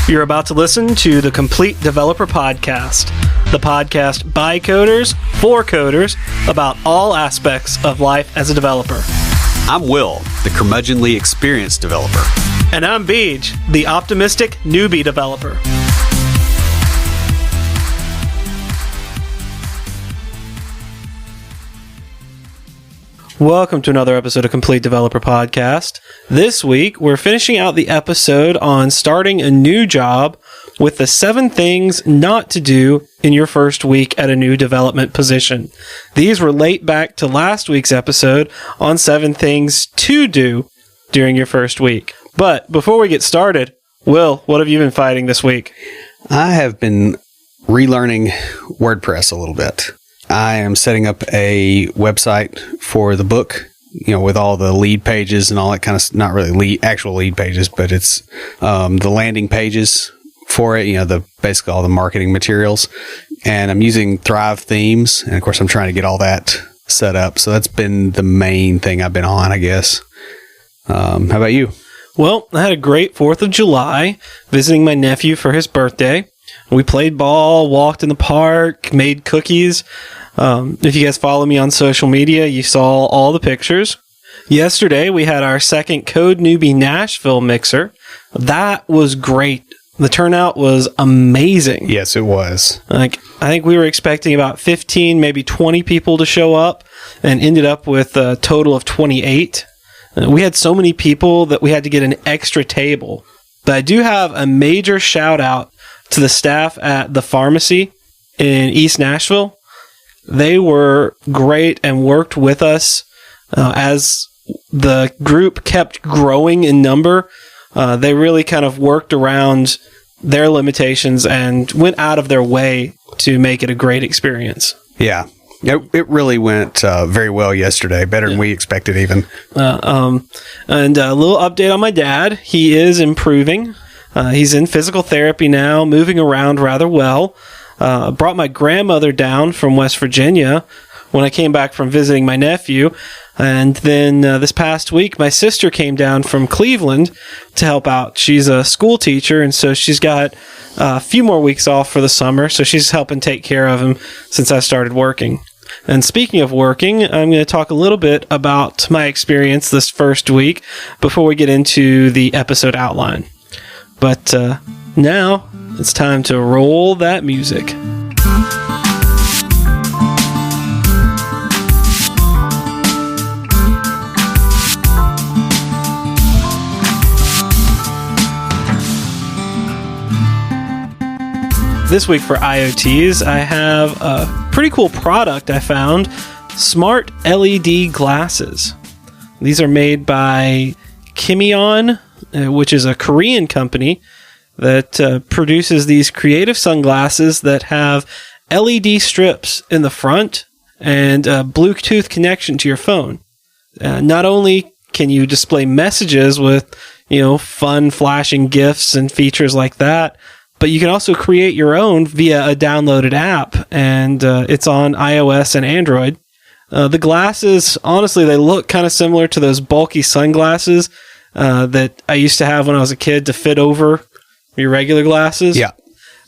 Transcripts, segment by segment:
You're about to listen to the Complete Developer Podcast, the podcast by coders, for coders, about all aspects of life as a developer. I'm Will, the curmudgeonly experienced developer. And I'm Beej, the optimistic newbie developer. Welcome to another episode of Complete Developer Podcast. This week, we're finishing out the episode on starting a new job with the 7 things not to do in your first week at a new development position. These relate back to last week's episode on 7 things to do during your first week. But before we get started, Will, what have you been fighting this week? I have been relearning WordPress a little bit. I am setting up a website for the book, with all the lead pages and all that kind of, not really actual lead pages, but it's the landing pages for it, basically all the marketing materials. And I'm using Thrive themes. And of course, I'm trying to get all that set up. So that's been the main thing I've been on, I guess. How about you? Well, I had a great 4th of July visiting my nephew for his birthday. We played ball, walked in the park, made cookies. If you guys follow me on social media, you saw all the pictures. Yesterday, we had our second Code Newbie Nashville mixer. That was great. The turnout was amazing. Yes, it was. I think we were expecting about 15, maybe 20 people to show up, and ended up with a total of 28. We had so many people that we had to get an extra table. But I do have a major shout out to the staff at the pharmacy in East Nashville. They were great and worked with us as the group kept growing in number. They really kind of worked around their limitations and went out of their way to make it a great experience. Yeah. It really went very well yesterday, better than we expected even. And a little update on my dad. He is improving. He's in physical therapy now, moving around rather well. Brought my grandmother down from West Virginia when I came back from visiting my nephew. And then this past week, my sister came down from Cleveland to help out. She's a school teacher, and so she's got a few more weeks off for the summer. So she's helping take care of him since I started working. And speaking of working, I'm going to talk a little bit about my experience this first week before we get into the episode outline. But now it's time to roll that music. This week for IoTs, I have a pretty cool product I found, smart LED glasses. These are made by Kimion, which is a Korean company that produces these creative sunglasses that have LED strips in the front and a Bluetooth connection to your phone. Not only can you display messages with, fun flashing GIFs and features like that, but you can also create your own via a downloaded app, and it's on iOS and Android. The glasses, honestly, they look kind of similar to those bulky sunglasses that I used to have when I was a kid to fit over your regular glasses. Yeah.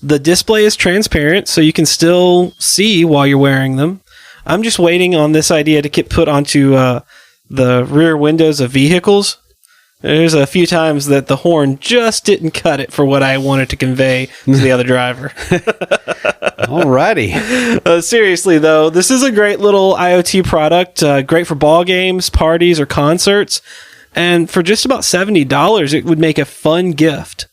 The display is transparent, so you can still see while you're wearing them. I'm just waiting on this idea to get put onto the rear windows of vehicles. There's a few times that the horn just didn't cut it for what I wanted to convey to the other driver. Alrighty. Seriously, though, this is a great little IoT product, great for ball games, parties, or concerts. And for just about $70, it would make a fun gift.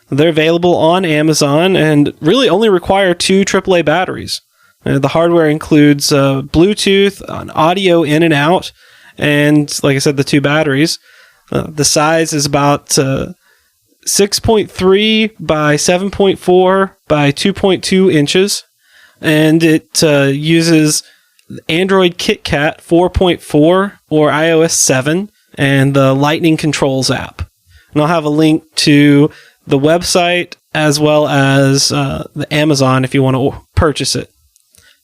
They're available on Amazon and really only require 2 AAA batteries. The hardware includes Bluetooth, an audio in and out, and, like I said, the 2 batteries. The size is about 6.3 by 7.4 by 2.2 inches, and it uses Android KitKat 4.4 or iOS 7 and the Lightning Controls app. And I'll have a link to the website as well as the Amazon if you want to purchase it.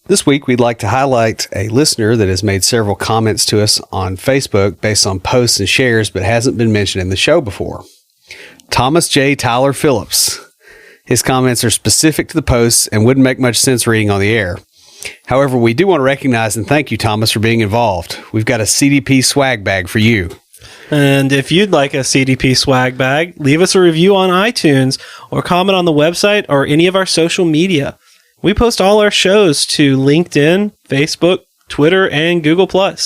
This week, we'd like to highlight a listener that has made several comments to us on Facebook based on posts and shares, but hasn't been mentioned in the show before. Thomas J. Tyler Phillips. His comments are specific to the posts and wouldn't make much sense reading on the air. However, we do want to recognize and thank you, Thomas, for being involved. We've got a CDP swag bag for you. And if you'd like a CDP swag bag, leave us a review on iTunes or comment on the website or any of our social media. We post all our shows to LinkedIn, Facebook, Twitter, and Google+.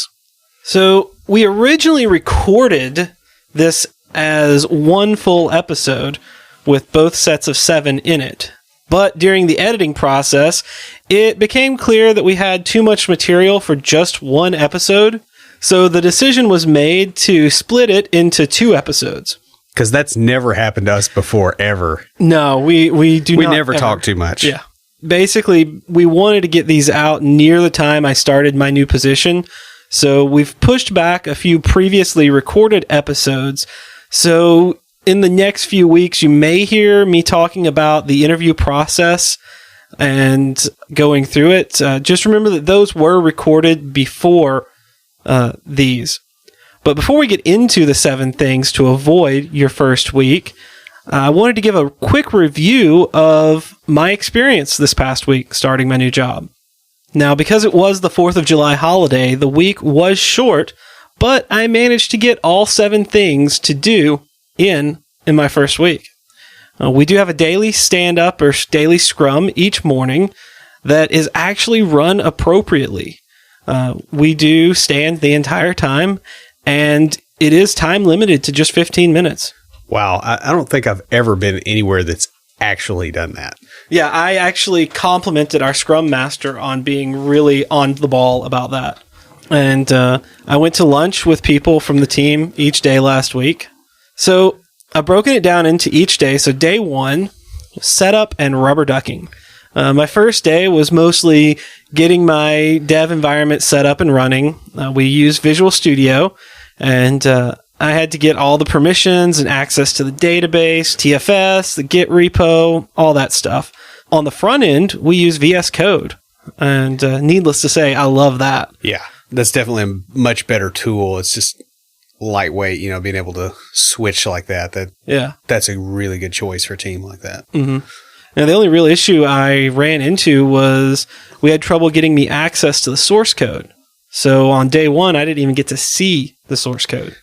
So we originally recorded this as one full episode with both sets of 7 in it. But during the editing process, it became clear that we had too much material for just one episode. So the decision was made to split it into 2 episodes. Because that's never happened to us before, ever. No, we do not. We never talk too much. Yeah. Basically, we wanted to get these out near the time I started my new position. So we've pushed back a few previously recorded episodes. So in the next few weeks, you may hear me talking about the interview process and going through it. Just remember that those were recorded before these. But before we get into the 7 things to avoid your first week, I wanted to give a quick review of my experience this past week starting my new job. Now, because it was the 4th of July holiday, the week was short, but I managed to get all 7 things to do in my first week. We do have a daily stand-up or daily scrum each morning that is actually run appropriately. We do stand the entire time, and it is time limited to just 15 minutes. Wow. I don't think I've ever been anywhere that's actually done that. Yeah, I actually complimented our scrum master on being really on the ball about that. And I went to lunch with people from the team each day last week. So I've broken it down into each day. So day 1, setup and rubber ducking. My first day was mostly getting my dev environment set up and running. We use Visual Studio, and I had to get all the permissions and access to the database, TFS, the Git repo, all that stuff. On the front end, we use VS Code, and needless to say, I love that. Yeah, that's definitely a much better tool. It's just lightweight, being able to switch like that. That's a really good choice for a team like that. Mm-hmm. Now, the only real issue I ran into was we had trouble getting me access to the source code. So on day 1, I didn't even get to see the source code.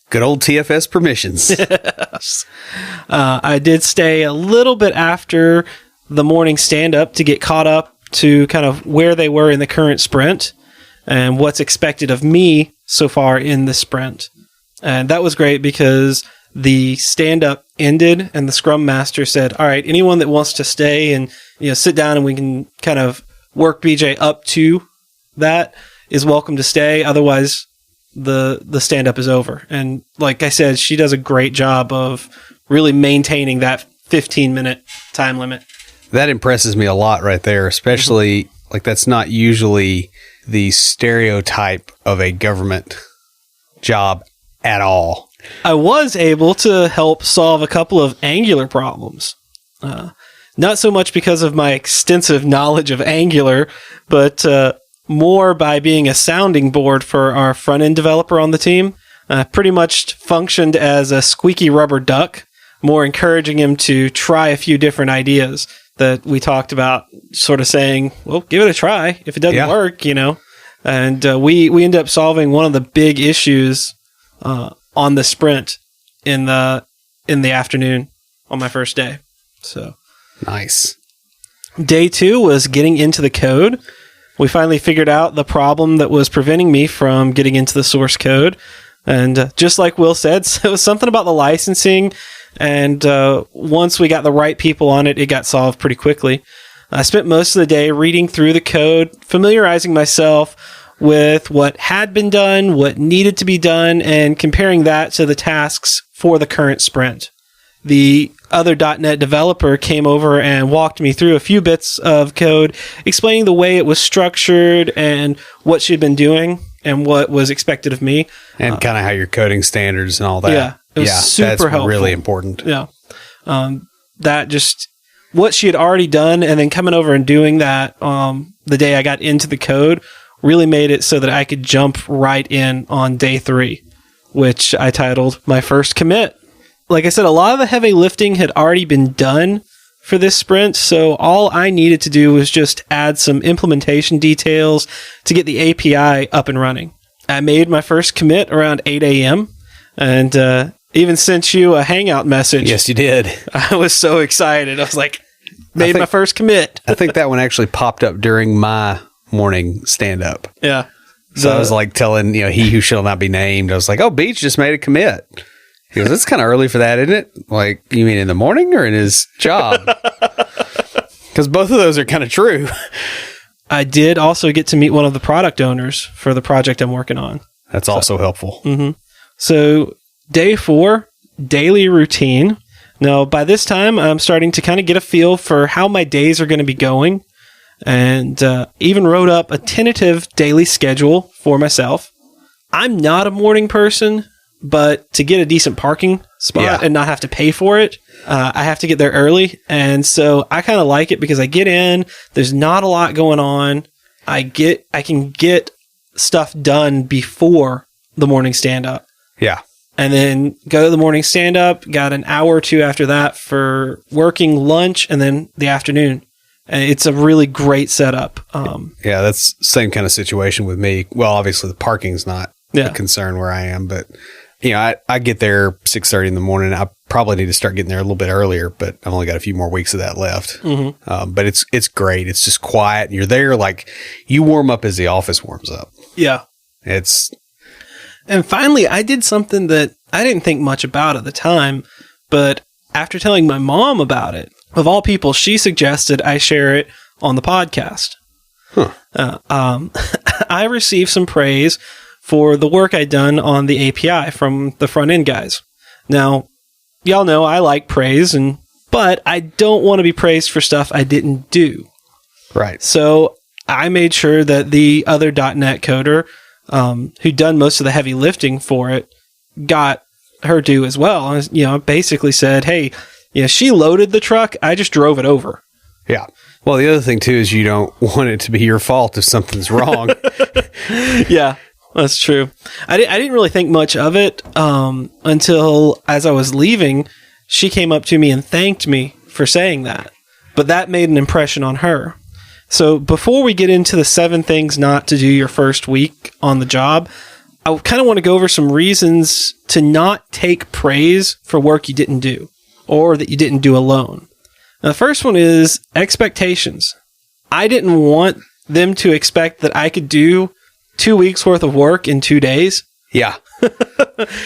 Good old TFS permissions. Yes. I did stay a little bit after the morning stand-up to get caught up to kind of where they were in the current sprint and what's expected of me so far in the sprint. And that was great because the stand-up ended and the Scrum Master said, all right, anyone that wants to stay and sit down and we can kind of work BJ up to that is welcome to stay. Otherwise, the stand-up is over. And like I said, she does a great job of really maintaining that 15-minute time limit. That impresses me a lot right there, especially like that's not usually the stereotype of a government job at all. I was able to help solve a couple of Angular problems. Not so much because of my extensive knowledge of Angular, but more by being a sounding board for our front-end developer on the team. Pretty much functioned as a squeaky rubber duck, more encouraging him to try a few different ideas that we talked about, sort of saying, well, give it a try. If it doesn't work, And we ended up solving one of the big issues on the sprint in the afternoon on my first day. So nice. Day 2 was getting into the code. We finally figured out the problem that was preventing me from getting into the source code. And just like Will said, so it was something about the licensing. And once we got the right people on it, it got solved pretty quickly. I spent most of the day reading through the code, familiarizing myself with what had been done, what needed to be done, and comparing that to the tasks for the current sprint. The other .NET developer came over and walked me through a few bits of code, explaining the way it was structured and what she'd been doing and what was expected of me. And kind of how your coding standards and all that. Yeah, it was super that's helpful. Really important. Yeah. That just, what she had already done and then coming over and doing that the day I got into the code really made it so that I could jump right in on day 3, which I titled my first commit. Like I said, a lot of the heavy lifting had already been done for this sprint, so all I needed to do was just add some implementation details to get the API up and running. I made my first commit around 8 a.m. and even sent you a Hangout message. Yes, you did. I was so excited. I was like, my first commit. I think that one actually popped up during my morning stand-up. Yeah. So I was like telling, he who shall not be named. I was like, oh, Beach just made a commit. He goes, it's kind of early for that, isn't it? Like, you mean in the morning or in his job? Because both of those are kind of true. I did also get to meet one of the product owners for the project I'm working on. That's also helpful. Mm-hmm. So day 4, daily routine. Now, by this time, I'm starting to kind of get a feel for how my days are going to be going, and even wrote up a tentative daily schedule for myself. I'm not a morning person, but to get a decent parking spot and not have to pay for it, I have to get there early. And so I kind of like it because I get in, there's not a lot going on. I can get stuff done before the morning stand-up. Yeah. And then go to the morning stand-up, got an hour or two after that for working lunch, and then the afternoon. And it's a really great setup. Yeah, that's the same kind of situation with me. Well, obviously the parking's not a concern where I am, but I get there 6:30 in the morning. I probably need to start getting there a little bit earlier, but I've only got a few more weeks of that left. Mm-hmm. But it's great. It's just quiet. You're there, like you warm up as the office warms up. Yeah. And finally, I did something that I didn't think much about at the time, but after telling my mom about it, of all people, she suggested I share it on the podcast. Huh. I received some praise for the work I'd done on the API from the front end guys. Now, y'all know I like praise, but I don't want to be praised for stuff I didn't do. Right. So I made sure that the other .NET coder who'd done most of the heavy lifting for it got her due as well. And, basically said, hey, she loaded the truck. I just drove it over. Yeah. Well, the other thing too is you don't want it to be your fault if something's wrong. Yeah, that's true. I didn't really think much of it until as I was leaving, she came up to me and thanked me for saying that. But that made an impression on her. So before we get into the 7 things not to do your first week on the job, I kind of want to go over some reasons to not take praise for work you didn't do or that you didn't do alone. Now, the first one is expectations. I didn't want them to expect that I could do 2 weeks worth of work in 2 days. Yeah.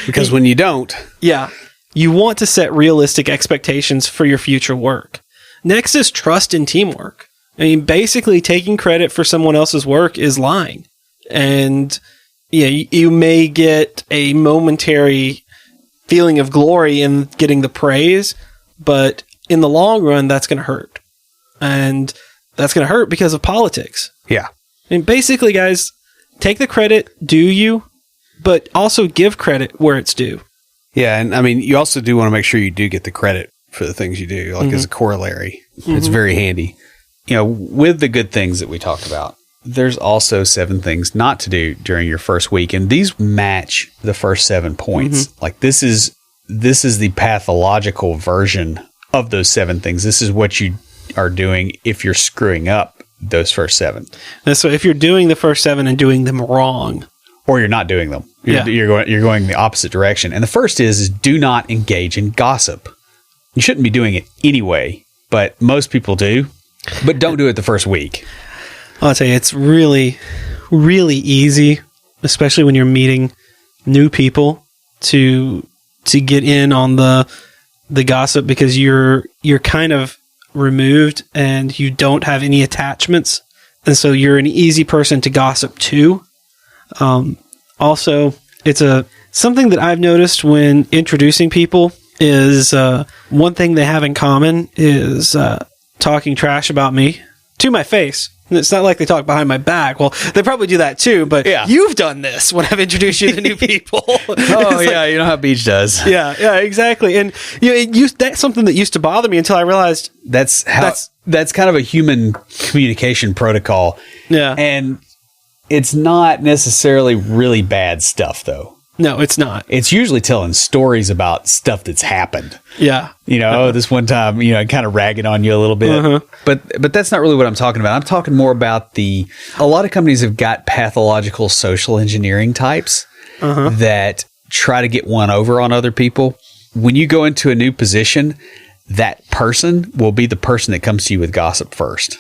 Because when you don't. Yeah. You want to set realistic expectations for your future work. Next is trust in teamwork. I mean, basically taking credit for someone else's work is lying. And you may get a momentary feeling of glory in getting the praise, but in the long run, that's going to hurt. And that's going to hurt because of politics. Yeah. I mean, basically, guys, take the credit, do you, but also give credit where it's due. Yeah, and I mean, you also do want to make sure you do get the credit for the things you do, like as a corollary. Mm-hmm. It's very handy. With the good things that we talked about, there's also 7 things not to do during your first week, and these match the first 7 points. Mm-hmm. Like this is the pathological version of those 7 things. This is what you are doing if you're screwing up those first 7. And so if you're doing the first 7 and doing them wrong, or you're not doing them, you're going the opposite direction. And the first is do not engage in gossip. You shouldn't be doing it anyway, but most people do. But don't do it the first week. I'll tell you, it's really, really easy, especially when you're meeting new people, to get in on the gossip because you're kind of removed and you don't have any attachments, and so you're an easy person to gossip to. Also, it's something that I've noticed when introducing people is one thing they have in common is talking trash about me to my face. And it's not like they talk behind my back. Well, they probably do that too, but you've done this when I've introduced you to new people. Yeah, you know how Beach does. Yeah, exactly. And that's something that used to bother me until I realized that's kind of a human communication protocol. Yeah. And it's not necessarily really bad stuff though. No. No, it's not. It's usually telling stories about stuff that's happened. Yeah. This one time, kind of ragging on you a little bit. Uh-huh. But that's not really what I'm talking about. I'm talking more about a lot of companies have got pathological social engineering types that try to get one over on other people. When you go into a new position, that person will be the person that comes to you with gossip first.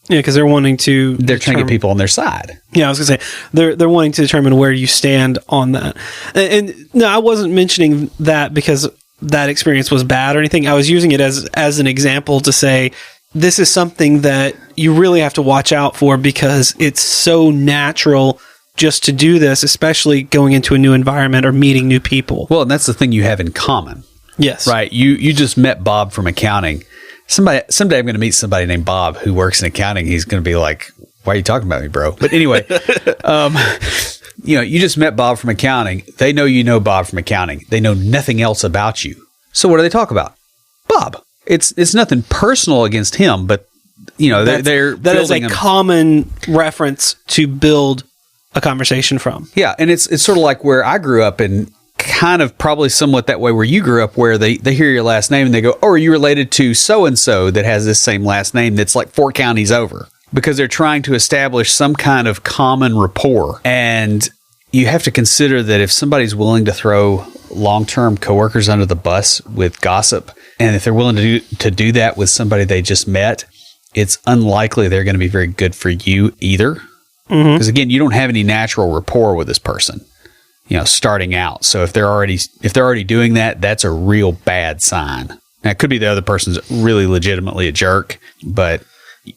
Yeah, because they're wanting to... They're trying to get people on their side. Yeah, I was going to say, they're wanting to determine where you stand on that. And no, I wasn't mentioning that because that experience was bad or anything. I was using it as an example to say, this is something that you really have to watch out for because it's so natural just to do this, especially going into a new environment or meeting new people. Well, and that's the thing you have in common. Yes. Right. You just met Bob from accounting. Someday I'm going to meet somebody named Bob who works in accounting. He's going to be like, why are you talking about me, bro? But anyway, you just met Bob from accounting. They know you know Bob from accounting. They know nothing else about you. So what do they talk about? Bob. It's nothing personal against him, but that is a common reference to build a conversation from. Yeah, and it's sort of like where I grew up and kind of probably somewhat that way where you grew up, where they hear your last name and they go, oh, are you related to so-and-so that has this same last name that's like 4 counties over? Because they're trying to establish some kind of common rapport. And you have to consider that if somebody's willing to throw long-term coworkers under the bus with gossip, and if they're willing to do that with somebody they just met, it's unlikely they're going to be very good for you either. Because again, you don't have any natural rapport with this person, starting out. So if they're already doing that, that's a real bad sign. Now, it could be the other person's really legitimately a jerk, but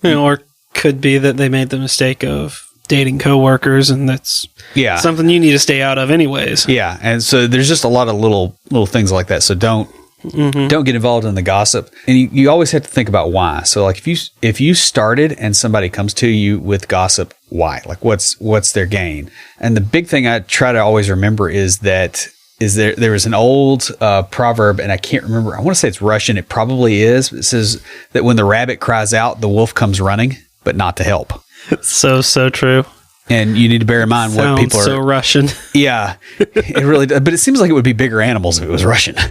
or could be that they made the mistake of dating coworkers, and that's something you need to stay out of anyways. Yeah, and so there's just a lot of little things like that. So don't get involved in the gossip, and you always have to think about why. So like if you started and somebody comes to you with gossip, why? Like what's their gain? And the big thing I try to always remember is that there was an old proverb, and I can't remember. I want to say it's Russian. It probably is. It says that when the rabbit cries out, the wolf comes running, but not to help. So true. And you need to bear in mind what people are. So Russian. Yeah, it really does. But it seems like it would be bigger animals if it was Russian. But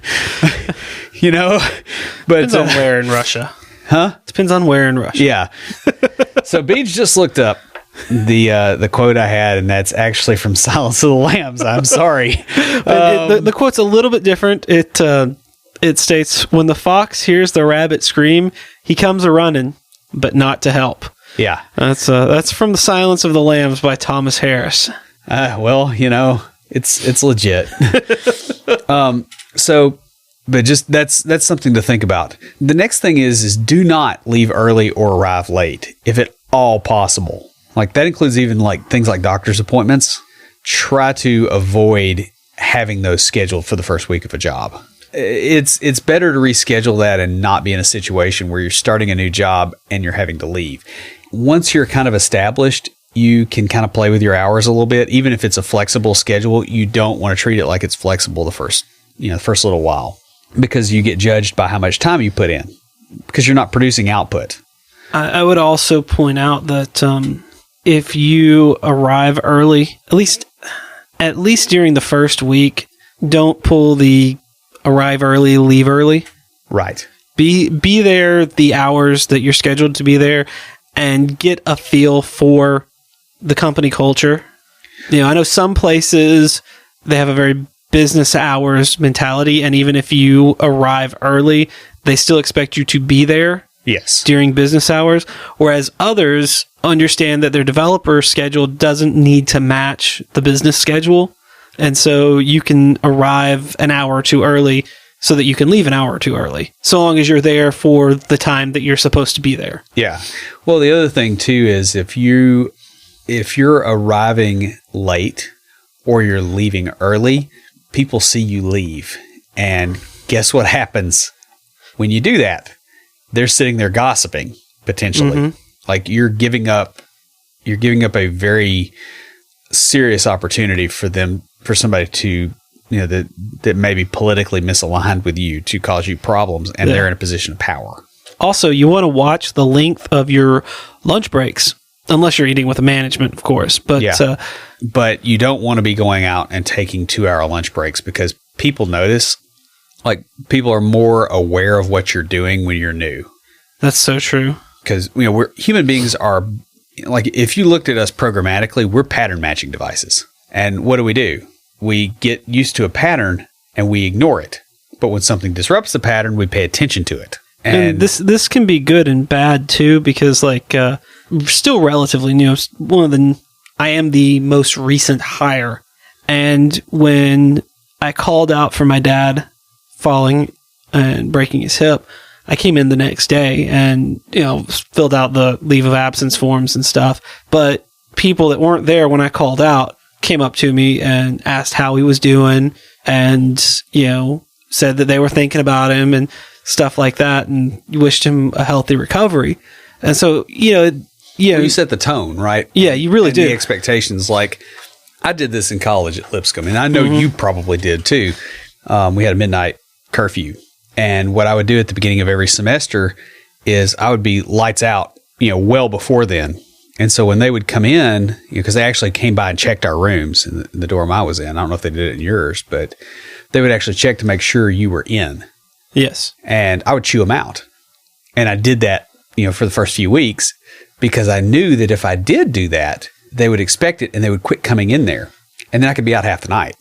depends on where in Russia. Huh? Depends on where in Russia. Yeah. So Beach just looked up the quote I had, and that's actually from Silence of the Lambs. I'm sorry. The quote's a little bit different. It states, "When the fox hears the rabbit scream, he comes a running, but not to help." Yeah. That's from The Silence of the Lambs by Thomas Harris. It's legit. But just that's something to think about. The next thing is do not leave early or arrive late, if at all possible. Like that includes even like things like doctor's appointments. Try to avoid having those scheduled for the first week of a job. It's better to reschedule that and not be in a situation where you're starting a new job and you're having to leave. Once you're kind of established, you can kind of play with your hours a little bit. Even if it's a flexible schedule, you don't want to treat it like it's flexible the first little while, because you get judged by how much time you put in because you're not producing output. I would also point out that if you arrive early, at least during the first week, don't pull the arrive early, leave early. Right. Be there the hours that you're scheduled to be there and get a feel for the company culture. I know some places they have a very business hours mentality, and even if you arrive early, they still expect you to be there. Yes. During business hours, whereas others understand that their developer schedule doesn't need to match the business schedule, and so you can arrive an hour or two early so that you can leave an hour or two early, so long as you're there for the time that you're supposed to be there. Yeah. Well, the other thing too is if you're arriving late or you're leaving early, people see you leave, and guess what happens when you do that? They're sitting there gossiping potentially. Mm-hmm. Like you're giving up a very serious opportunity for somebody to, that may be politically misaligned with you to cause you problems, and they're in a position of power. Also, you want to watch the length of your lunch breaks, unless you're eating with management, of course. But but you don't want to be going out and taking 2-hour lunch breaks because people notice. Like, people are more aware of what you're doing when you're new. That's so true. Because, we're human beings are, like, if you looked at us programmatically, we're pattern matching devices. And what do? We get used to a pattern and we ignore it. But when something disrupts the pattern, we pay attention to it. And this can be good and bad too, because like still relatively new. I am the most recent hire, and when I called out for my dad falling and breaking his hip, I came in the next day and filled out the leave of absence forms and stuff. But people that weren't there when I called out came up to me and asked how he was doing, and said that they were thinking about him and stuff like that, and wished him a healthy recovery. And so, you set the tone, right? Yeah, you really do. The expectations, like, I did this in college at Lipscomb, and I know you probably did too. We had a midnight curfew, and what I would do at the beginning of every semester is I would be lights out, well before then. And so when they would come in, because they actually came by and checked our rooms in the dorm I was in. I don't know if they did it in yours, but they would actually check to make sure you were in. Yes. And I would chew them out. And I did that, for the first few weeks, because I knew that if I did do that, they would expect it and they would quit coming in there. And then I could be out half the night.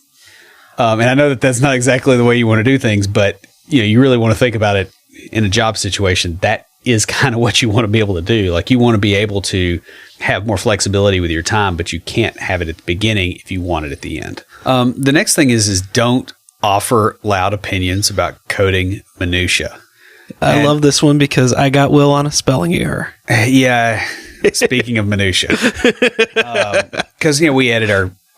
And I know that that's not exactly the way you want to do things, but you really want to think about it in a job situation. That is kind of what you want to be able to do. Like, you want to be able to have more flexibility with your time, but you can't have it at the beginning if you want it at the end. The next thing is don't offer loud opinions about coding minutia. I love this one because I got Will on a spelling error. Yeah. Speaking of minutia, because we edit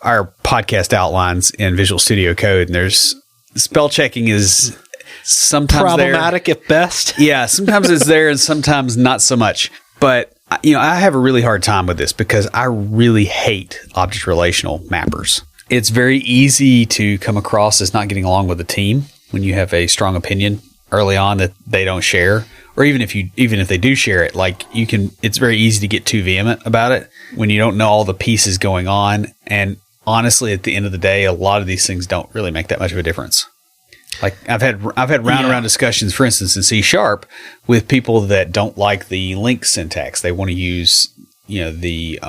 our podcast outlines in Visual Studio Code, and there's spell checking is sometimes problematic at best. Yeah, sometimes it's there and sometimes not so much. But I have a really hard time with this because I really hate object relational mappers. It's very easy to come across as not getting along with the team when you have a strong opinion early on that they don't share, or even if they do share it, like, it's very easy to get too vehement about it when you don't know all the pieces going on. And honestly, at the end of the day, a lot of these things don't really make that much of a difference. Like, I've had round discussions, for instance, in C# with people that don't like the link syntax. They want to use the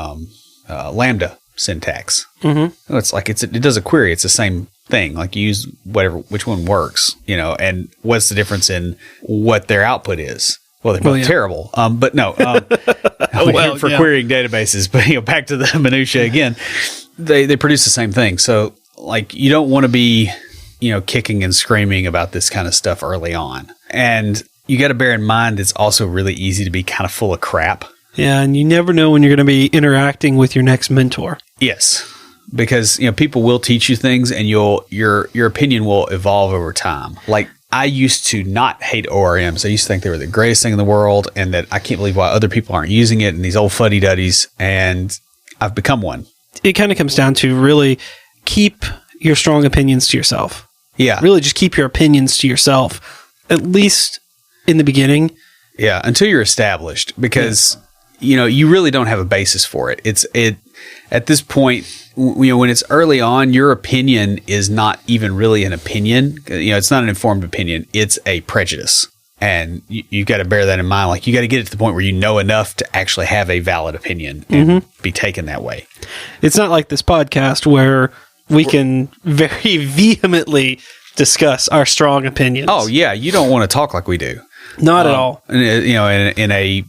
lambda syntax. Mm-hmm. It's like it does a query. It's the same thing. Like, you use which one works, and what's the difference in what their output is? Well, they're both terrible. But no, for querying databases. But back to the minutia again, they produce the same thing. So, like, you don't want to be kicking and screaming about this kind of stuff early on, and you got to bear in mind it's also really easy to be kind of full of crap. Yeah, and you never know when you're going to be interacting with your next mentor. Yes, because people will teach you things, and your opinion will evolve over time. Like, I used to not hate ORMs. I used to think they were the greatest thing in the world, and that I can't believe why other people aren't using it, and these old fuddy-duddies, and I've become one. It kind of comes down to really keep your strong opinions to yourself. Yeah. Really just keep your opinions to yourself, at least in the beginning. Yeah, until you're established, because you really don't have a basis for it. It's at this point, when it's early on, your opinion is not even really an opinion. It's not an informed opinion. It's a prejudice. And you've got to bear that in mind. Like, you got to get it to the point where you know enough to actually have a valid opinion and be taken that way. It's not like this podcast where we can very vehemently discuss our strong opinions. Oh, yeah. You don't want to talk like we do. Not at all. In a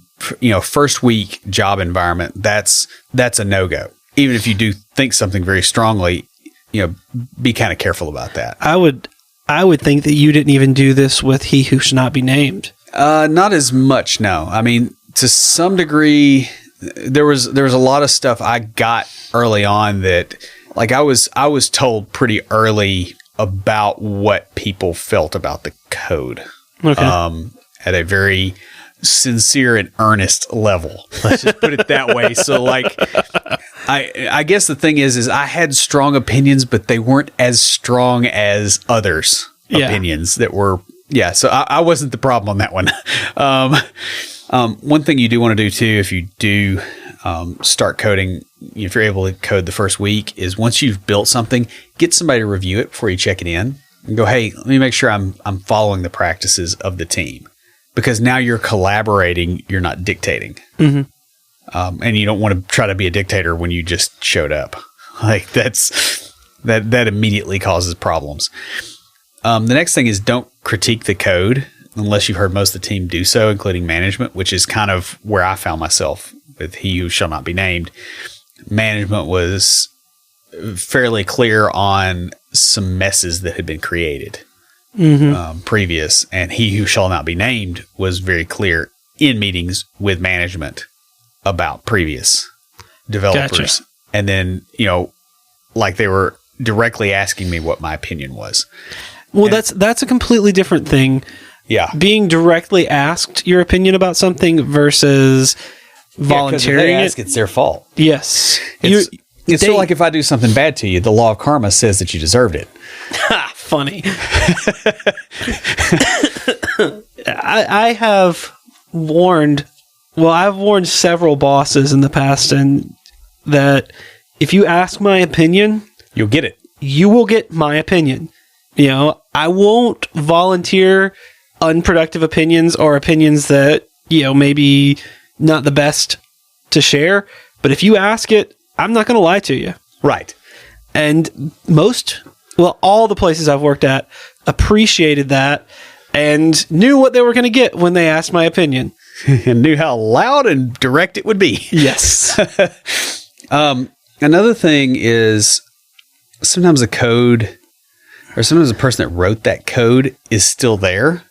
first week job environment, that's a no-go. Even if you do think something very strongly, be kind of careful about that. I would think that you didn't even do this with He Who Should Not Be Named. Not as much, no. I mean, to some degree, there was a lot of stuff I got early on that, like, I was told pretty early about what people felt about the code. Okay. At a very sincere and earnest level. Let's just put it that way. So, like, I guess the thing is I had strong opinions, but they weren't as strong as others' opinions that were. Yeah. So I wasn't the problem on that one. One thing you do want to do too, if you do start coding, if you're able to code the first week, is once you've built something, get somebody to review it before you check it in and go, hey, let me make sure I'm following the practices of the team, because now you're collaborating, you're not dictating. Mm-hmm. And you don't want to try to be a dictator when you just showed up. Like that immediately causes problems. The next thing is don't critique the code unless you've heard most of the team do so, including management, which is kind of where I found myself with He Who Shall Not Be Named. Management was fairly clear on some messes that had been created previous, and He Who Shall Not Be Named was very clear in meetings with management about previous developers. Gotcha. And then, like they were directly asking me what my opinion was. Well, that's a completely different thing. Yeah. Being directly asked your opinion about something versus volunteering if they ask, it's their fault. Yes. It's sort of like if I do something bad to you, the law of karma says that you deserved it. Funny. I've warned several bosses in the past, and that if you ask my opinion, you'll get it. You will get my opinion. I won't volunteer unproductive opinions or opinions that, maybe not the best to share. But if you ask it, I'm not going to lie to you. Right. And all the places I've worked at appreciated that and knew what they were going to get when they asked my opinion. And knew how loud and direct it would be. Yes. Another thing is sometimes the code, or sometimes the person that wrote that code is still there.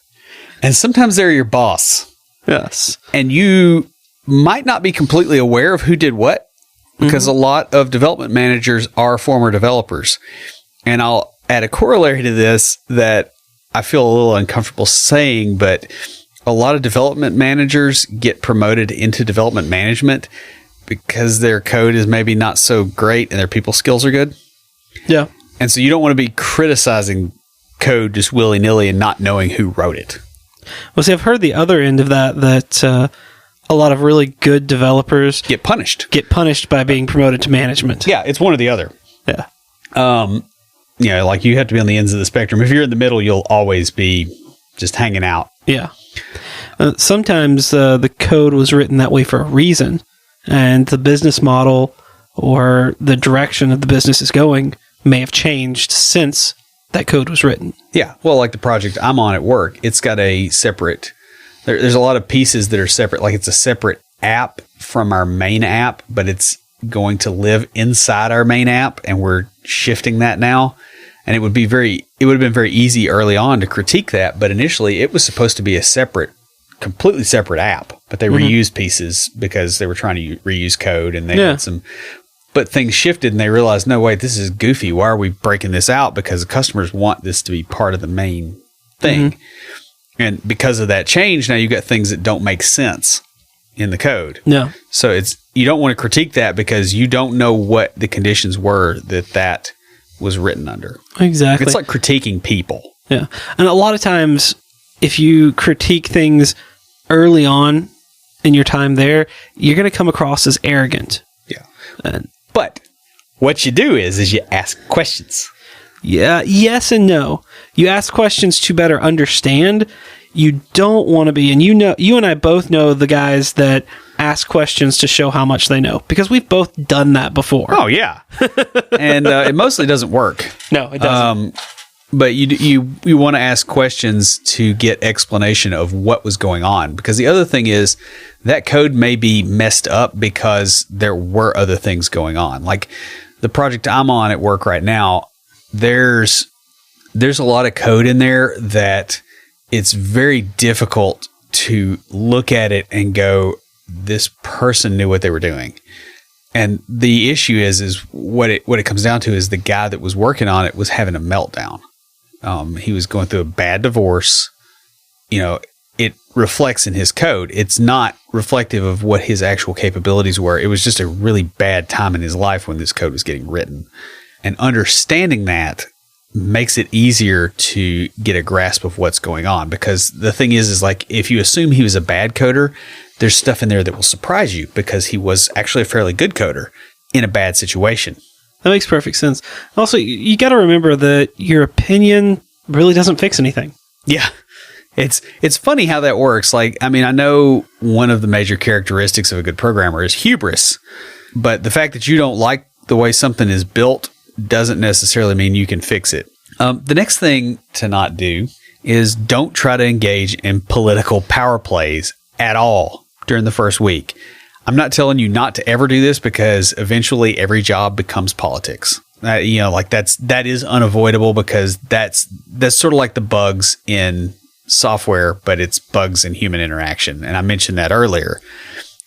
And sometimes they're your boss. Yes. And you might not be completely aware of who did what, because a lot of development managers are former developers. And I'll add a corollary to this that I feel a little uncomfortable saying, but a lot of development managers get promoted into development management because their code is maybe not so great and their people skills are good. Yeah. And so you don't want to be criticizing code just willy-nilly and not knowing who wrote it. Well, see, I've heard the other end of that a lot of really good developers get punished by being promoted to management. Yeah, it's one or the other. Yeah. Like you have to be on the ends of the spectrum. If you're in the middle, you'll always be just hanging out. Yeah. Sometimes the code was written that way for a reason, and the business model or the direction that the business is going may have changed since that code was written. Yeah. Well, like the project I'm on at work, it's got a separate, there's a lot of pieces that are separate. Like it's a separate app from our main app, but it's going to live inside our main app, and we're shifting that now. And it would have been very easy early on to critique that, but initially it was supposed to be a completely separate app, but they reused pieces because they were trying to reuse code, and they had but things shifted and they realized, no, wait, this is goofy. Why are we breaking this out? Because the customers want this to be part of the main thing. And because of that change, now you got things that don't make sense in the code. Yeah. So you don't want to critique that because you don't know what the conditions were that was written under. Exactly. It's like critiquing people. Yeah. And a lot of times, if you critique things early on in your time there, you're going to come across as arrogant. Yeah. But what you do is you ask questions. Yeah. Yes and no. You ask questions to better understand. You don't want to be, and you and I both know the guys that ask questions to show how much they know, because we've both done that before. Oh yeah. And it mostly doesn't work. No, it doesn't. But you want to ask questions to get explanation of what was going on, because the other thing is that code may be messed up because there were other things going on. Like the project I'm on at work right now, there's a lot of code in there that it's very difficult to look at it and go, this person knew what they were doing. And the issue is what it comes down to is the guy that was working on it was having a meltdown. He was going through a bad divorce. It reflects in his code. It's not reflective of what his actual capabilities were. It was just a really bad time in his life when this code was getting written. And understanding that makes it easier to get a grasp of what's going on. Because the thing is like, if you assume he was a bad coder, there's stuff in there that will surprise you because he was actually a fairly good coder in a bad situation. That makes perfect sense. Also, you got to remember that your opinion really doesn't fix anything. Yeah. It's funny how that works. Like, I mean, I know one of the major characteristics of a good programmer is hubris, but the fact that you don't like the way something is built doesn't necessarily mean you can fix it. The next thing to not do is don't try to engage in political power plays at all during the first week. I'm not telling you not to ever do this because eventually every job becomes politics. That is unavoidable because that's sort of like the bugs in software, but it's bugs in human interaction. And I mentioned that earlier.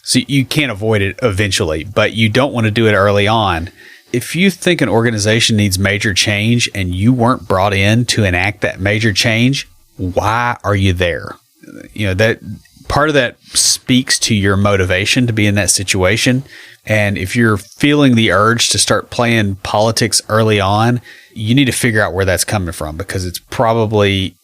So you can't avoid it eventually, but you don't want to do it early on. If you think an organization needs major change and you weren't brought in to enact that major change, why are you there? That part of that speaks to your motivation to be in that situation. And if you're feeling the urge to start playing politics early on, you need to figure out where that's coming from, because it probably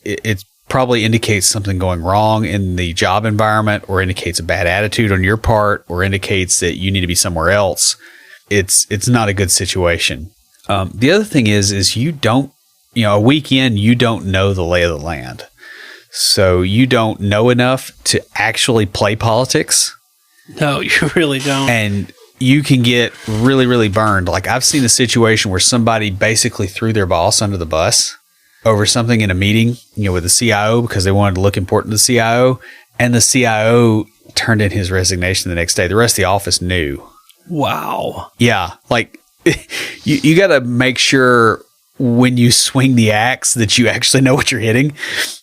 indicates something going wrong in the job environment, or indicates a bad attitude on your part, or indicates that you need to be somewhere else. It's not a good situation. The other thing is you don't, a week in, you don't know the lay of the land. So you don't know enough to actually play politics. No, you really don't. And you can get really, really burned. Like, I've seen a situation where somebody basically threw their boss under the bus over something in a meeting, with the CIO, because they wanted to look important to the CIO. And the CIO turned in his resignation the next day. The rest of the office knew. Wow. Yeah. Like, you got to make sure when you swing the axe that you actually know what you're hitting,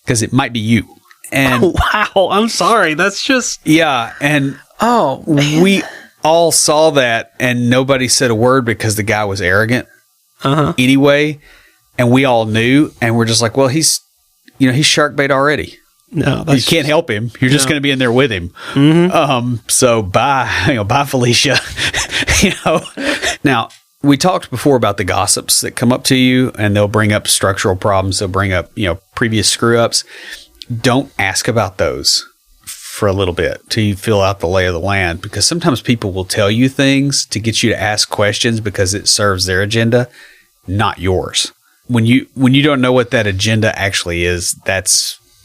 because it might be you. And wow. I'm sorry. That's just. Yeah. And man. We all saw that, and nobody said a word because the guy was arrogant anyway. And we all knew, and we're just like, well, he's shark bait already. No, you can't help him. You're just going to be in there with him. Mm-hmm. So bye, bye, Felicia. Now, we talked before about the gossips that come up to you, and they'll bring up structural problems. They'll bring up, previous screw ups. Don't ask about those for a little bit till you fill out the lay of the land, because sometimes people will tell you things to get you to ask questions because it serves their agenda, not yours. When you don't know what that agenda actually is,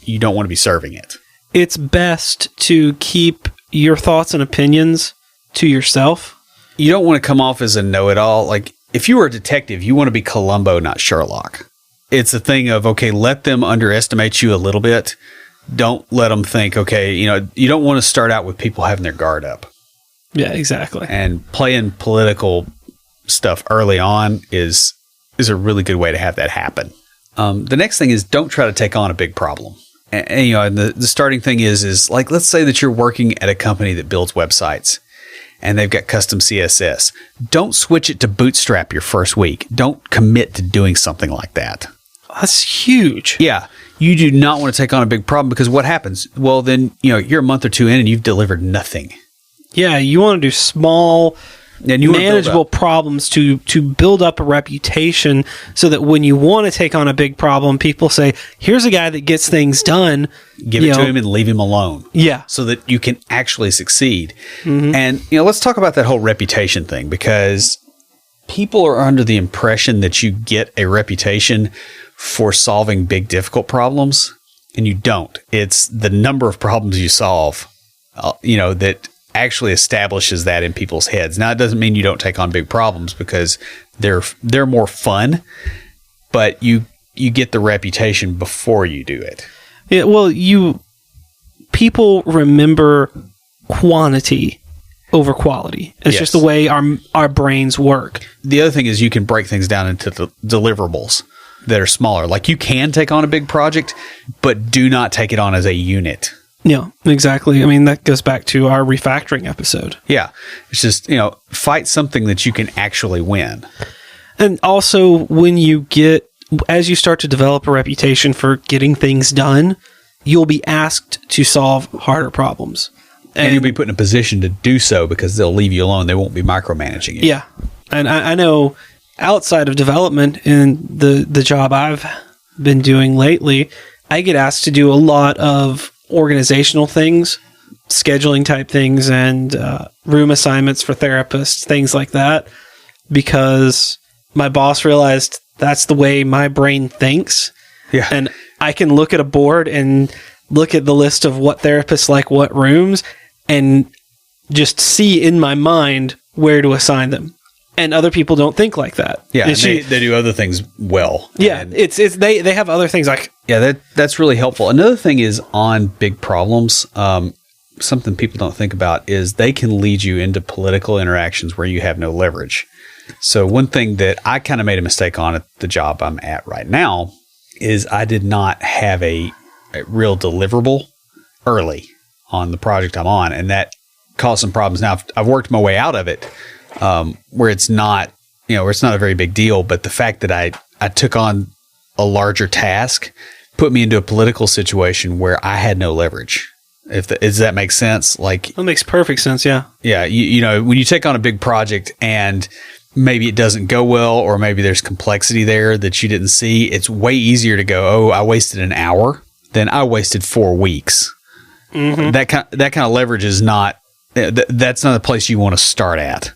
you don't want to be serving it. It's best to keep your thoughts and opinions to yourself. You don't want to come off as a know-it-all. Like, if you were a detective, you want to be Columbo, not Sherlock. It's a thing of, okay, let them underestimate you a little bit. Don't let them think, okay, you don't want to start out with people having their guard up. Yeah, exactly. And playing political stuff early on is a really good way to have that happen. The next thing is, don't try to take on a big problem. And the starting thing is like, let's say that you're working at a company that builds websites and they've got custom CSS. Don't switch it to Bootstrap your first week. Don't commit to doing something like that. That's huge. Yeah. You do not want to take on a big problem, because what happens? Well, then, you're a month or two in and you've delivered nothing. Yeah. You want to do small, and manageable problems to build up a reputation, so that when you want to take on a big problem, people say, here's a guy that gets things done. Give it to him and leave him alone. Yeah. So that you can actually succeed. Mm-hmm. And, let's talk about that whole reputation thing, because people are under the impression that you get a reputation for solving big, difficult problems, and you don't. It's the number of problems you solve, that actually establishes that in people's heads. Now, it doesn't mean you don't take on big problems, because they're more fun, but you get the reputation before you do it. Yeah, well, people remember quantity over quality. It's just the way our brains work. The other thing is, you can break things down into deliverables that are smaller. Like, you can take on a big project, but do not take it on as a unit. Yeah, exactly. I mean, that goes back to our refactoring episode. Yeah. It's just, fight something that you can actually win. And also, as you start to develop a reputation for getting things done, you'll be asked to solve harder problems. And you'll be put in a position to do so, because they'll leave you alone. They won't be micromanaging you. Yeah. And I know outside of development in the job I've been doing lately, I get asked to do a lot of organizational things, scheduling type things, and room assignments for therapists, things like that, because my boss realized that's the way my brain thinks. Yeah. And I can look at a board and look at the list of what therapists like what rooms and just see in my mind where to assign them. And other people don't think like that. Yeah, they do other things well. Yeah, and they have other things like... Yeah, that's really helpful. Another thing is on big problems, something people don't think about is they can lead you into political interactions where you have no leverage. So one thing that I kind of made a mistake on at the job I'm at right now is I did not have a real deliverable early on the project I'm on, and that caused some problems. Now, I've worked my way out of it, where it's not, where it's not a very big deal, but the fact that I took on a larger task put me into a political situation where I had no leverage. Does that make sense? Like, that makes perfect sense. Yeah. Yeah. When you take on a big project and maybe it doesn't go well, or maybe there's complexity there that you didn't see, it's way easier to go, oh, I wasted an hour than I wasted 4 weeks. Mm-hmm. That kind of leverage is not, that's not a place you want to start at.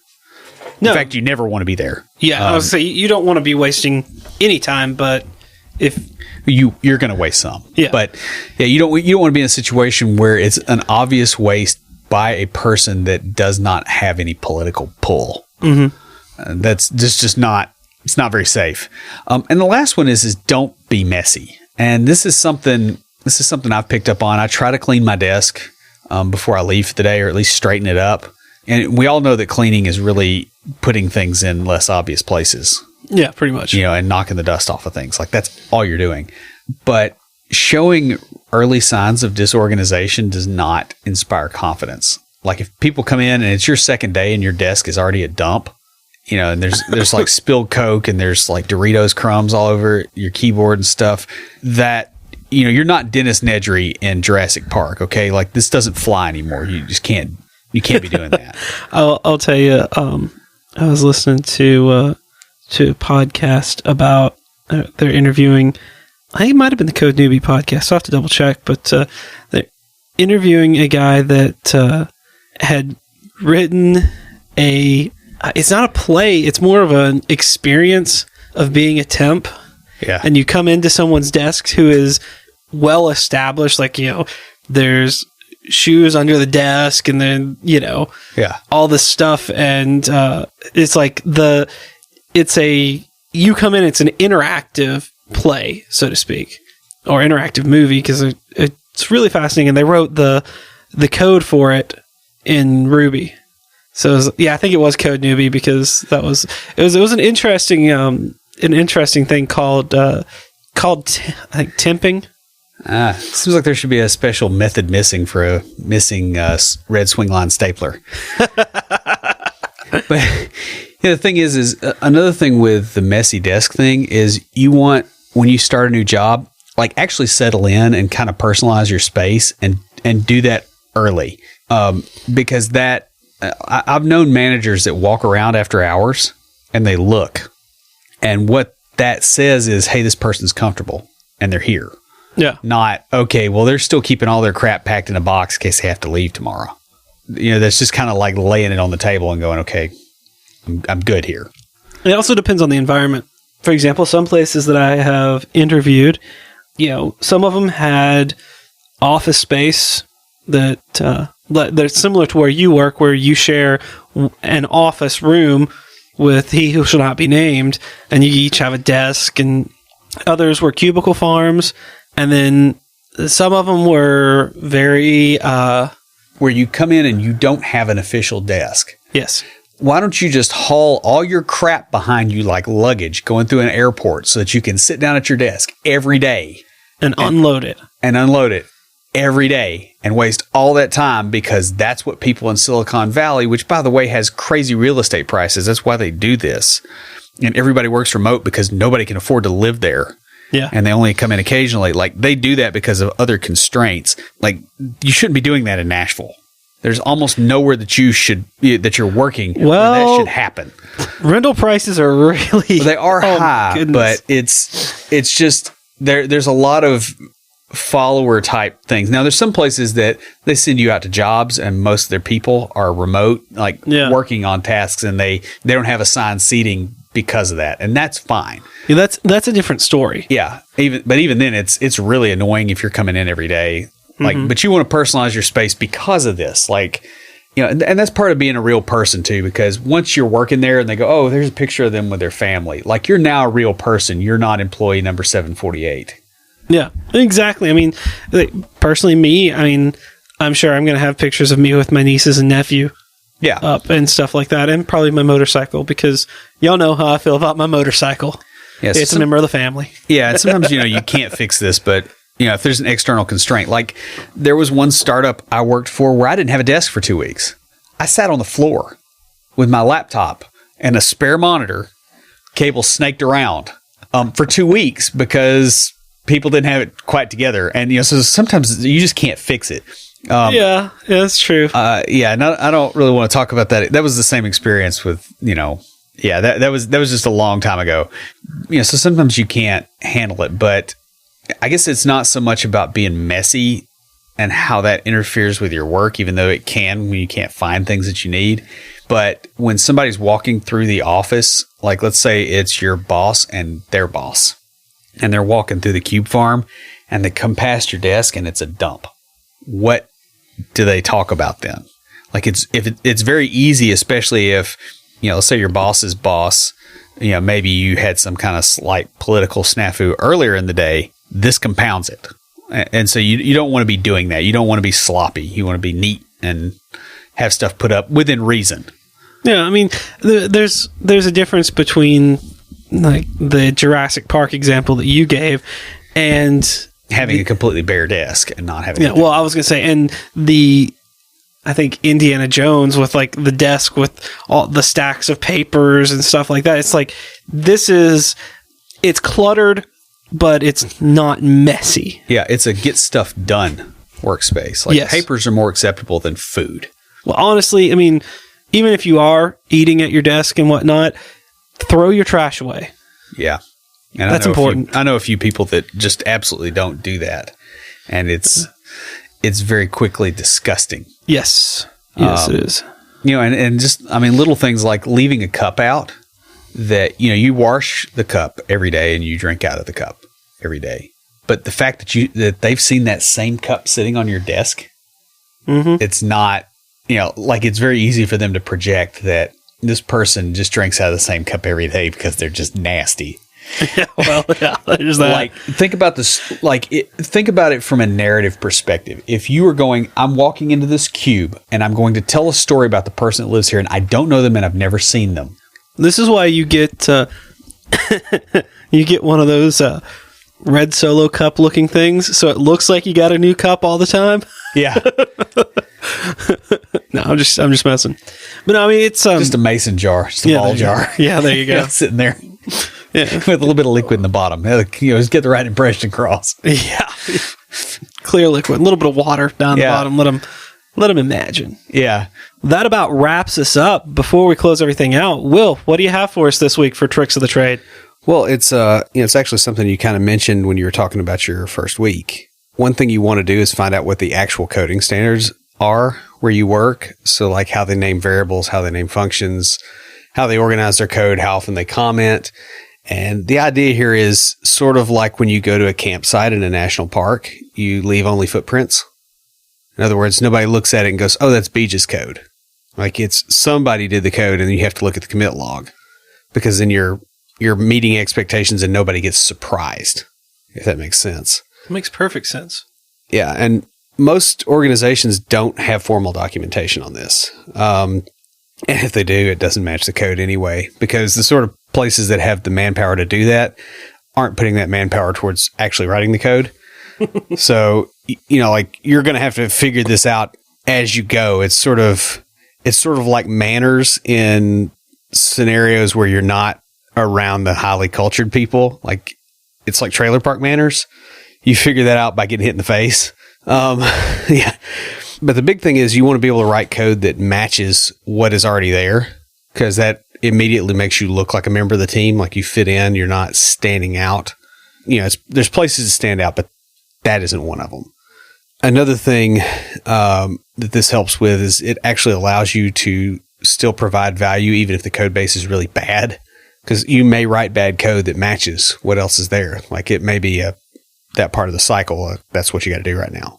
No. In fact, you never want to be there. Yeah. I was say you don't want to be wasting any time, but if you're going to waste some. Yeah. But yeah, you don't want to be in a situation where it's an obvious waste by a person that does not have any political pull. Mm-hmm. That's just not, it's not very safe. And the last one is don't be messy. And this is something I've picked up on. I try to clean my desk before I leave for the day, or at least straighten it up. And we all know that cleaning is really putting things in less obvious places. Yeah, pretty much. And knocking the dust off of things. Like, that's all you're doing. But showing early signs of disorganization does not inspire confidence. Like, if people come in and it's your second day and your desk is already a dump, and there's like spilled Coke and there's like Doritos crumbs all over your keyboard and stuff, that, you're not Dennis Nedry in Jurassic Park, okay? Like, this doesn't fly anymore. You just can't be doing that. I'll tell you, I was listening to a podcast about, they're interviewing, I think it might have been the Code Newbie podcast, so I have to double check, but they're interviewing a guy that had written it's not a play, it's more of an experience of being a temp. Yeah. And you come into someone's desk who is well established, like, there's shoes under the desk and then, all this stuff. And it's like you come in, it's an interactive play, so to speak, or interactive movie, because it's really fascinating. And they wrote the code for it in Ruby. So I think it was Code Newbie, because it was an interesting thing called I think temping. Seems like there should be a special method missing for a missing red swing line stapler. But the thing is another thing with the messy desk thing is you want, when you start a new job, like, actually settle in and kind of personalize your space and do that early, because that. I've known managers that walk around after hours and they look, and what that says is, hey, this person's comfortable and they're here. Yeah. Not, okay, well, they're still keeping all their crap packed in a box in case they have to leave tomorrow. That's just kind of like laying it on the table and going, okay, I'm good here. It also depends on the environment. For example, some places that I have interviewed, some of them had office space that they're similar to where you work, where you share an office room with he who shall not be named, and you each have a desk, and others were cubicle farms, and then some of them were very... where you come in and you don't have an official desk. Yes. Why don't you just haul all your crap behind you like luggage going through an airport so that you can sit down at your desk every day and unload it. And unload it every day and waste all that time, because that's what people in Silicon Valley, which, by the way, has crazy real estate prices. That's why they do this. And everybody works remote because nobody can afford to live there. Yeah. And they only come in occasionally. Like, they do that because of other constraints. Like, you shouldn't be doing that in Nashville. There's almost nowhere that you're working where that should happen. Rental prices are really they are high, but it's just there's a lot of follower type things. Now there's some places that they send you out to jobs and most of their people are remote, like working on tasks, and they don't have assigned seating because of that, and that's fine. Yeah, that's a different story. Yeah, even then it's really annoying if you're coming in every day. Like, but you want to personalize your space because of this. Like, you know, and that's part of being a real person too, because once you're working there and they go, oh, there's a picture of them with their family. Like, you're now a real person. You're not employee number 748. Yeah, exactly. I mean, personally, I'm sure I'm going to have pictures of me with my nieces and nephew up and stuff like that, and probably my motorcycle, because y'all know how I feel about my motorcycle. Yes, it's a member of the family. Yeah, and sometimes, you can't fix this, but if there's an external constraint, like there was one startup I worked for where I didn't have a desk for 2 weeks. I sat on the floor with my laptop and a spare monitor, cable snaked around for 2 weeks because people didn't have it quite together. And, so sometimes you just can't fix it. Yeah, that's true. And I don't really want to talk about that. That was the same experience with, that was just a long time ago. So sometimes you can't handle it, but I guess it's not so much about being messy and how that interferes with your work, even though it can when you can't find things that you need. But when somebody's walking through the office, like let's say it's your boss and their boss, and they're walking through the cube farm and they come past your desk and it's a dump. What do they talk about then? Like it's very easy, especially if, let's say your boss's boss, maybe you had some kind of slight political snafu earlier in the day. This compounds it. And so you don't want to be doing that. You don't want to be sloppy. You want to be neat and have stuff put up within reason. Yeah, I mean, there's a difference between like the Jurassic Park example that you gave and having a completely bare desk and not having. Yeah, well, I was going to say, and I think Indiana Jones with like the desk with all the stacks of papers and stuff like that. It's like it's cluttered, but it's not messy. Yeah, it's a get stuff done workspace. Like papers are more acceptable than food. Well, honestly, I mean, even if you are eating at your desk and whatnot, throw your trash away. Yeah. And that's important. I know a few people that just absolutely don't do that. And it's very quickly disgusting. Yes. Yes, it is. And just, little things like leaving a cup out that, you wash the cup every day and you drink out of the cup every day. But the fact that they've seen that same cup sitting on your desk, it's not, it's very easy for them to project that this person just drinks out of the same cup every day because they're just nasty. Yeah, well, yeah, there's that. Like, think about this. Think about it from a narrative perspective. If you were going, I'm walking into this cube and I'm going to tell a story about the person that lives here, and I don't know them and I've never seen them. This is why you get you get one of those red Solo cup looking things, so it looks like you got a new cup all the time. Yeah. No, I'm just messing. But no, I mean, it's just a mason jar, just a ball jar. Yeah, there you go. Sitting there. Yeah. With a little bit of liquid in the bottom. Just get the right impression across. Yeah. Clear liquid, a little bit of water down the bottom. Let them imagine. Yeah. That about wraps us up. Before we close everything out, Will, what do you have for us this week for Tricks of the Trade? Well, it's actually something you kind of mentioned when you were talking about your first week. One thing you want to do is find out what the actual coding standards are where you work. So like how they name variables, how they name functions, how they organize their code, how often they comment. And the idea here is sort of like when you go to a campsite in a national park, you leave only footprints. In other words, nobody looks at it and goes, oh, that's Beej's code. Like it's somebody did the code and you have to look at the commit log because then you're meeting expectations and nobody gets surprised, if that makes sense. It makes perfect sense. Yeah. And most organizations don't have formal documentation on this. And if they do, it doesn't match the code anyway, because the sort of places that have the manpower to do that aren't putting that manpower towards actually writing the code. So, like you're going to have to figure this out as you go. It's sort of like manners in scenarios where you're not around the highly cultured people. Like it's like trailer park manners. You figure that out by getting hit in the face. Yeah. But the big thing is you want to be able to write code that matches what is already there, because that immediately makes you look like a member of the team, like you fit in, you're not standing out. There's places to stand out, but that isn't one of them. Another thing that this helps with is it actually allows you to still provide value even if the code base is really bad, because you may write bad code that matches what else is there. Like it may be that part of the cycle. That's what you got to do right now.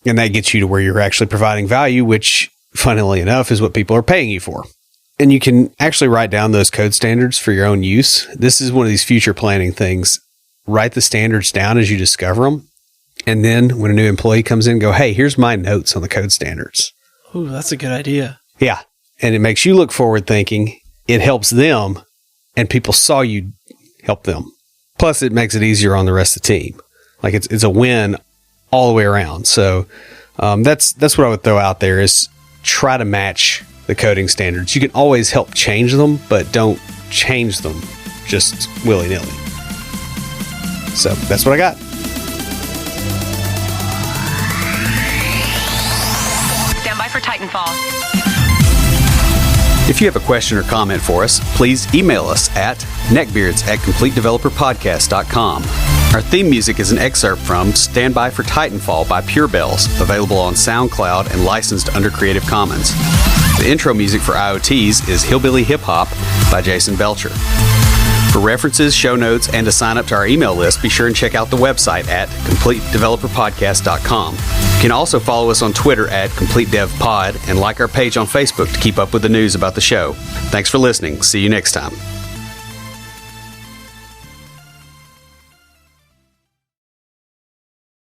And that gets you to where you're actually providing value, which funnily enough is what people are paying you for. And you can actually write down those code standards for your own use. This is one of these future planning things. Write the standards down as you discover them. And then when a new employee comes in, go, hey, here's my notes on the code standards. Ooh, that's a good idea. Yeah. And it makes you look forward thinking. It helps them, and people saw you help them. Plus, it makes it easier on the rest of the team. Like it's a win all the way around. So that's what I would throw out there is try to match the coding standards. You can always help change them, but don't change them just willy-nilly. So that's what I got. Stand by for Titanfall. If you have a question or comment for us, please email us at neckbeards@CompleteDeveloperPodcast.com. Our theme music is an excerpt from Stand By for Titanfall by Pure Bells, available on SoundCloud and licensed under Creative Commons. The intro music for IoTs is Hillbilly Hip Hop by Jason Belcher. For references, show notes, and to sign up to our email list, be sure and check out the website at CompleteDeveloperPodcast.com. You can also follow us on Twitter at CompleteDevPod and like our page on Facebook to keep up with the news about the show. Thanks for listening. See you next time.